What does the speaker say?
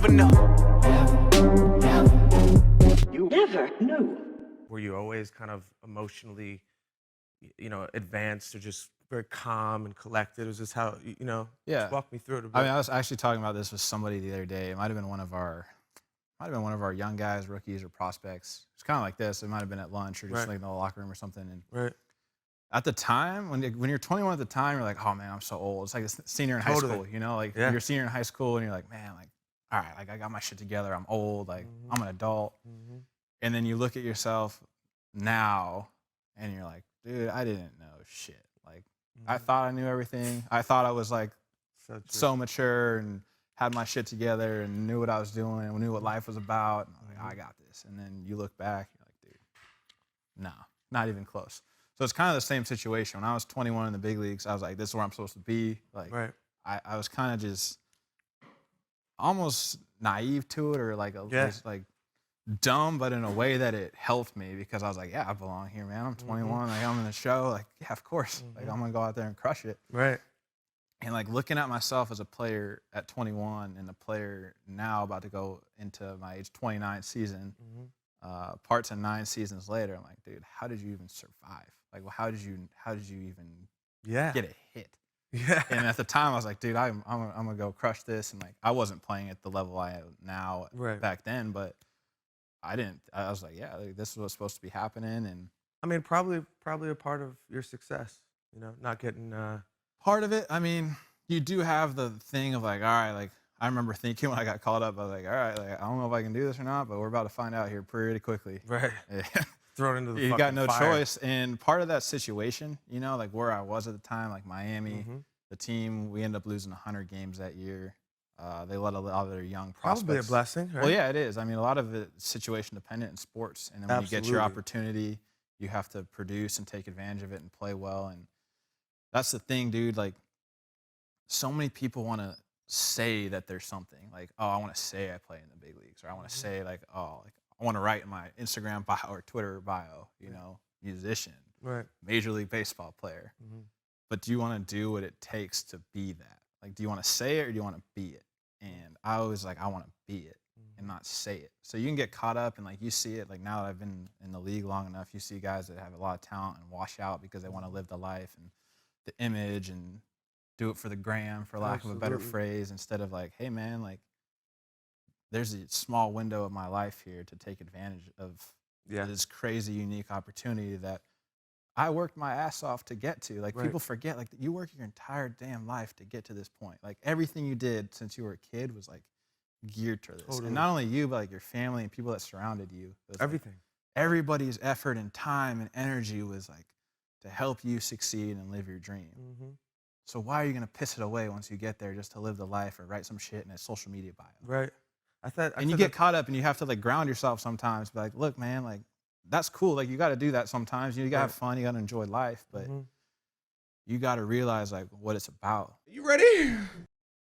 never know. You never knew. Were you always kind of emotionally, advanced or just very calm and collected? Was this how, Yeah. just walk me through it a bit. I mean, I was actually talking about this with somebody the other day. It might have been one of our young guys, rookies, or prospects. It's kind of like this. It might have been at lunch or just like in the locker room or something. And Right. at the time, when you're 21 at the time, you're like, oh man, I'm so old. It's like a senior in high school, Like you're a senior in high school and you're like, man, like, all right, like I got my shit together. I'm old. Like I'm an adult. And then you look at yourself now and you're like, dude, I didn't know shit. Like I thought I knew everything. I thought I was like so mature and had my shit together and knew what I was doing and knew what life was about. And I was like, I got this. And then you look back, you're like, dude, no, not even close. So it's kind of the same situation. When I was 21 in the big leagues, I was like, this is where I'm supposed to be. Like, I was kind of just almost naive to it, or like just like dumb, but in a way that it helped me, because I was like, yeah, I belong here, man. I'm 21, like I'm in the show. Like, yeah, of course. Like I'm gonna go out there and crush it. Right. And like looking at myself as a player at 21 and a player now about to go into my age 29 season, parts of 9 seasons later, I'm like, dude, how did you even survive? Like, well, how did you even get a hit? Yeah. And at the time, I was like, dude, I'm gonna go crush this. And like, I wasn't playing at the level I am now back then, but I was like, yeah, like, this is what's supposed to be happening. And I mean, probably a part of your success, not getting. Part of it, I mean, you do have the thing of like, all right, like I remember thinking when I got called up, I was like, all right, like I don't know if I can do this or not, but we're about to find out here pretty quickly. Right. Thrown into the you got no fire. choice. And part of that situation, like where I was at the time, like Miami, the team, we ended up losing 100 games that year. They let a lot of their young prospects. Probably a blessing, right? Well, yeah, it is. I mean, a lot of it's situation dependent in sports. And then when you get your opportunity, you have to produce and take advantage of it and play well. And that's the thing, dude. Like, so many people want to say that there's something. Like, oh, I want to say I play in the big leagues. Or I want to say, like, oh, like I want to write in my Instagram bio or Twitter bio, musician, Major League Baseball player. But do you want to do what it takes to be that? Like, do you want to say it or do you want to be it? And I always like, I want to be it and not say it. So you can get caught up and like you see it. Like now that I've been in the league long enough, you see guys that have a lot of talent and wash out because they want to live the life and the image and do it for the gram, for lack of a better phrase, instead of like, hey man, like there's a small window of my life here to take advantage of this crazy, unique opportunity that I worked my ass off to get to. Like people forget, like you work your entire damn life to get to this point. Like everything you did since you were a kid was like geared to this. And not only you, but like your family and people that surrounded you. Everything. Like, everybody's effort and time and energy was like to help you succeed and live your dream. So why are you gonna piss it away once you get there just to live the life or write some shit in a social media bio? Right. And you get caught up and you have to like ground yourself sometimes. Be like, look, man, like that's cool. Like you got to do that sometimes. You got to have fun. You got to enjoy life, but you got to realize like what it's about. You ready?